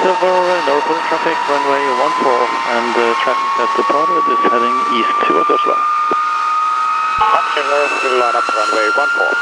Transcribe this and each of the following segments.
Silver, Norfolk traffic, runway 14, and traffic that departed is heading east towards Oslo. Silver, will line up runway 14.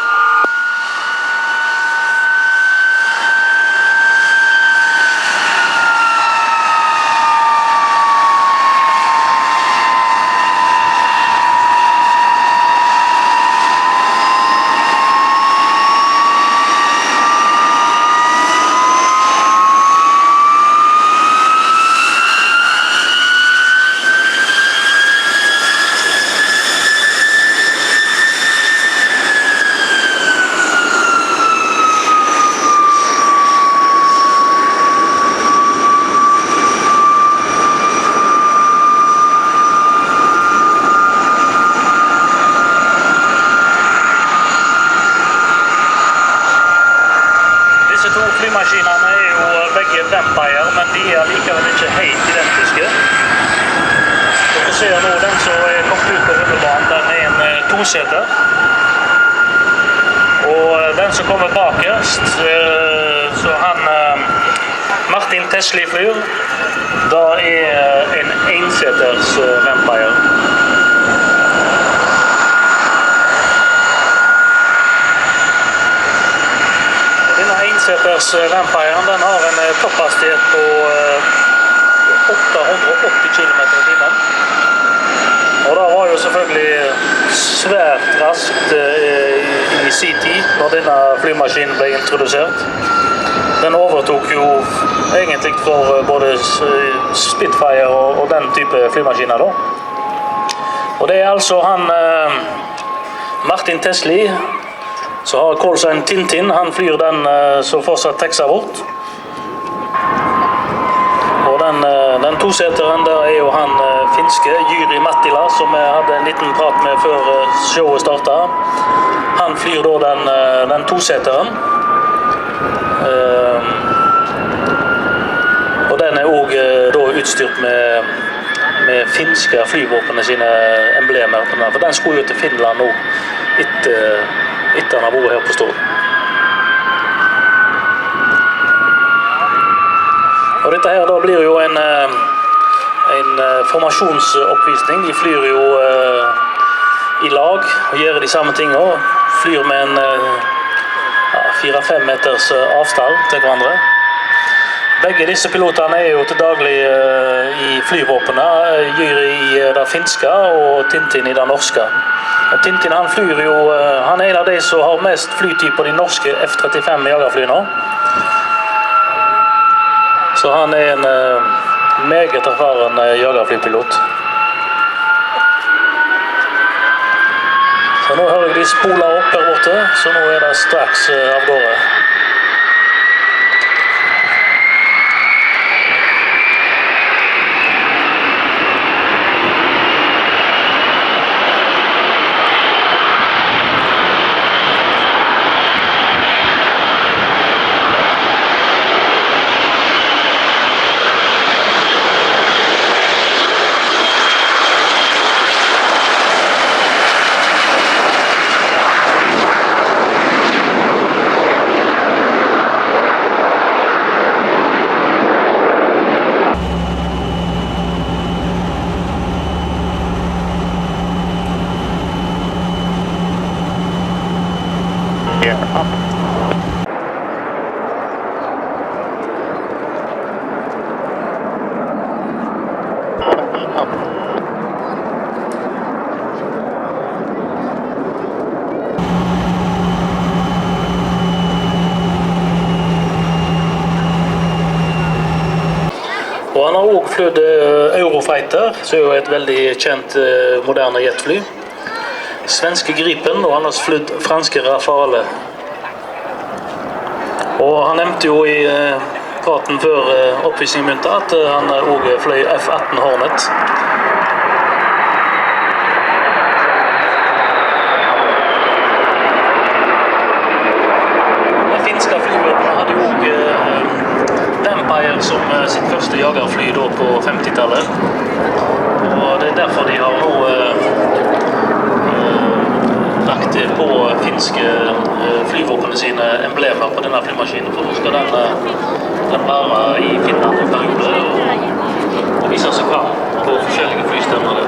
Disse to flymaskinene jo begge Vampire, men de likevel ikke helt identiske. Dere ser nå den som kommet ut på rullebanen, den en toseter. Og den som kommer bakerst, så han Martin Tesli flyr, da en enseters Vampire. Enseters Vampiren, den har en topphastighet på 880 km/t. Og da var jo selvfølgelig svært raskt i sin tid når denne flymaskinen ble introdusert. Den overtok jo egentlig for både Spitfire og den type flymaskiner da. Og det altså han Martin Tesli, så har Colson Tintin, han flyr den som fortsatt tekster bort. Og den toseteren der jo han finske Jyri Mattila, som jeg hadde en liten prat med før showet startet. Han flyr da den toseteren. Og den også da utstyrt med finske flyvåpene sine emblemer. For den skulle jo til Finland nå etter han har vært her på Stord. Og dette her da blir jo en formasjonsoppvisning. De flyr jo i lag og gjør de samme tingene. Flyr med en 4-5 meters avstand til hverandre. Begge disse pilotene jo til daglig i flyvåpene. Jyri i det finske og Tintin i det norske. Og Tintin han flyr jo, han en av de som har mest flytid på de norske F-35 jagerflyene. Så han en meget erfaren jagerflypilot. Så nå hører jeg de spoler opp her borte, så nå det straks av gårde. Og han har også flydd Eurofighter, som jo et veldig kjent moderne jetfly. Svenske Gripen, og han har flydd franske Rafale. Og han nevnte jo i praten før oppvisningen begynte at han også fløy F-18 Hornet. Det finske flyvåpenet hadde jo også Vampire som sitt første jagerfly da på 50-tallet. Og det derfor de har nå lagt på finske flyvåpene sine emblemer på denne flymaskinen, for nå skal den kan være i Finland i perioder og vise seg fram på forskjellige flystevner der.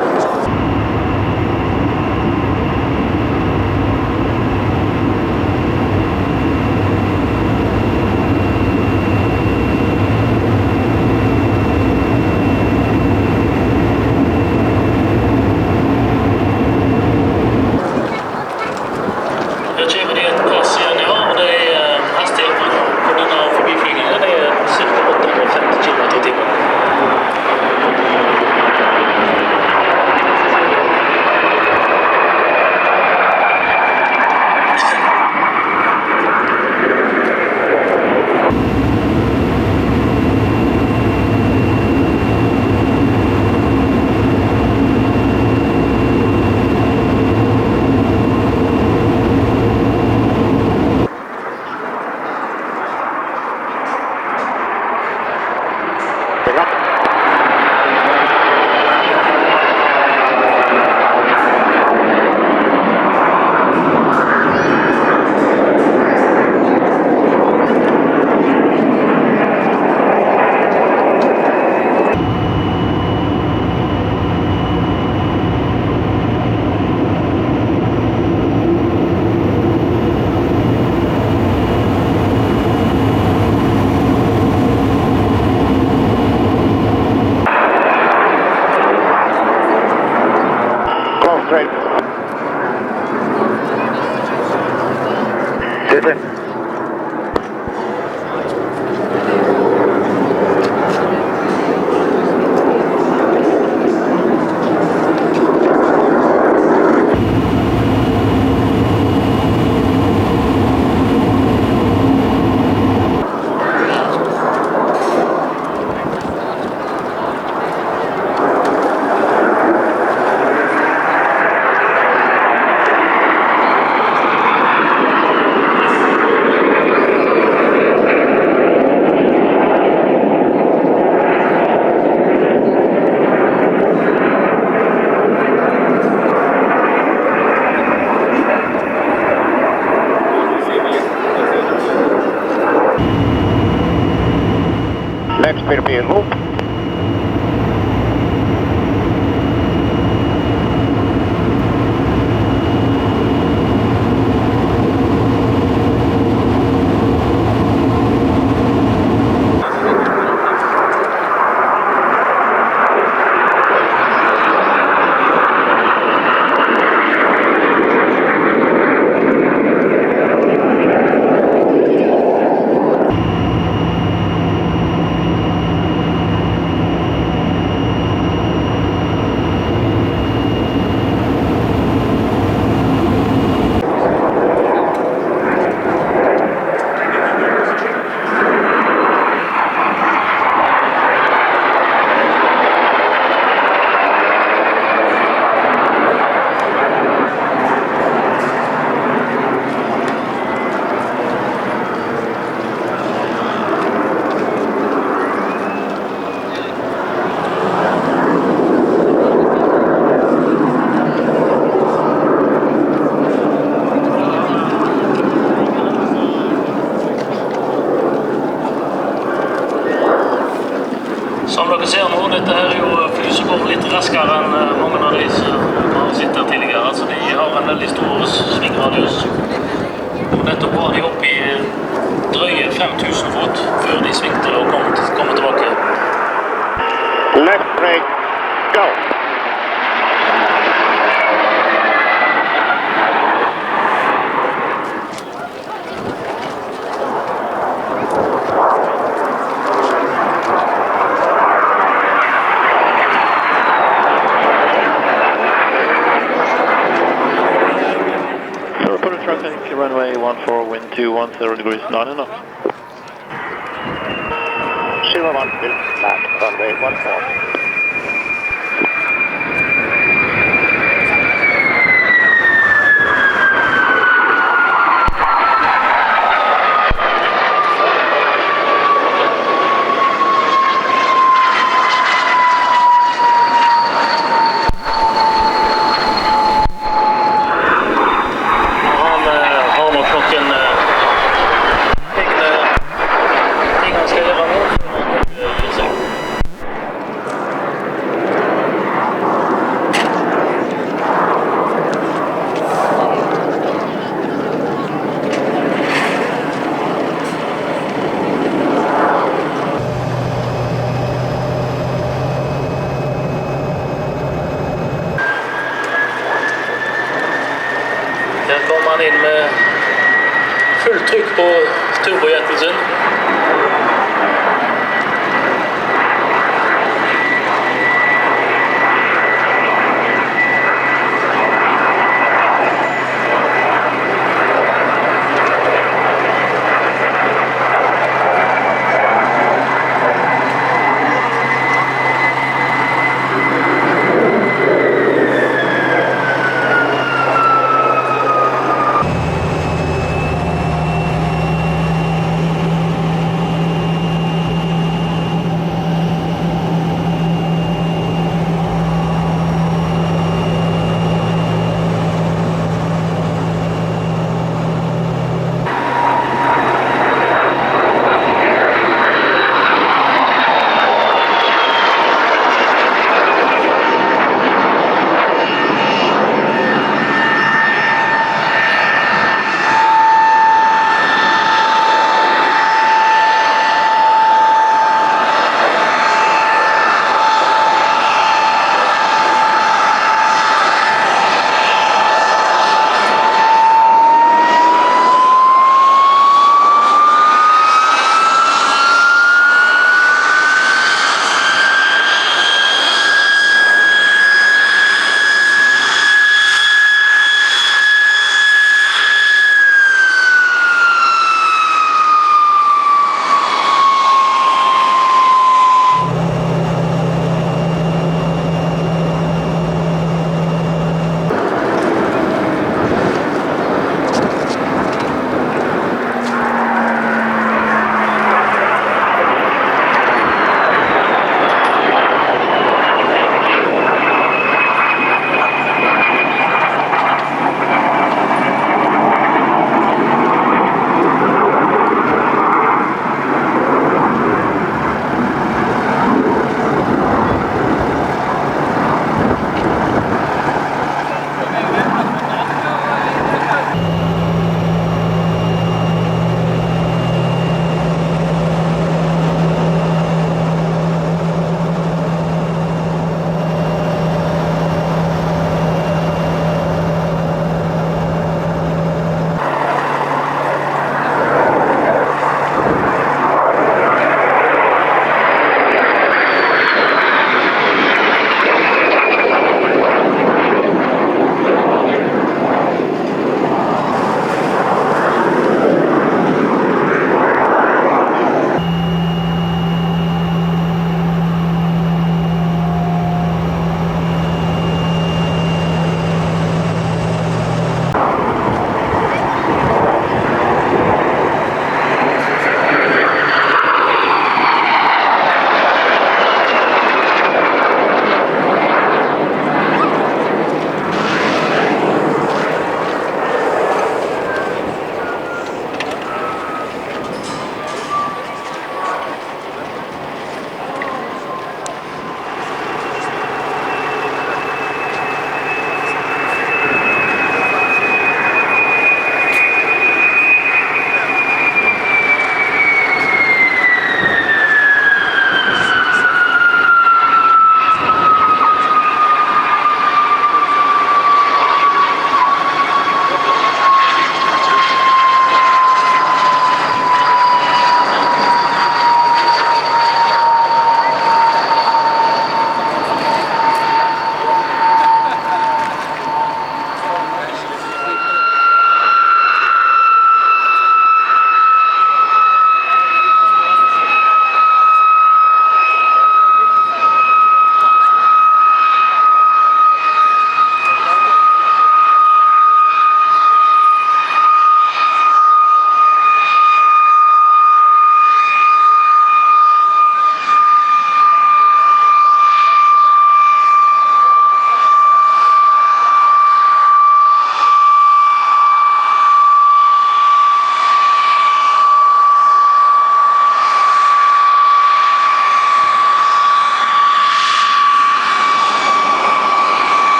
Next will be a loop. Som dere ser nå, dette her er jo fly som går litt raskere enn mange av de som har sittet her tidligere. Altså, de har en veldig stor svingradius. Og nettopp var de oppe i drøye 5000 fot før de svingte og kom tilbake. Left brake, go. Runway 14, wind 210 degrees, not enough. Silver 1 will land, runway 14. Ting han skal gjøre nå. han inn med fullt trykk på turbojetten sin.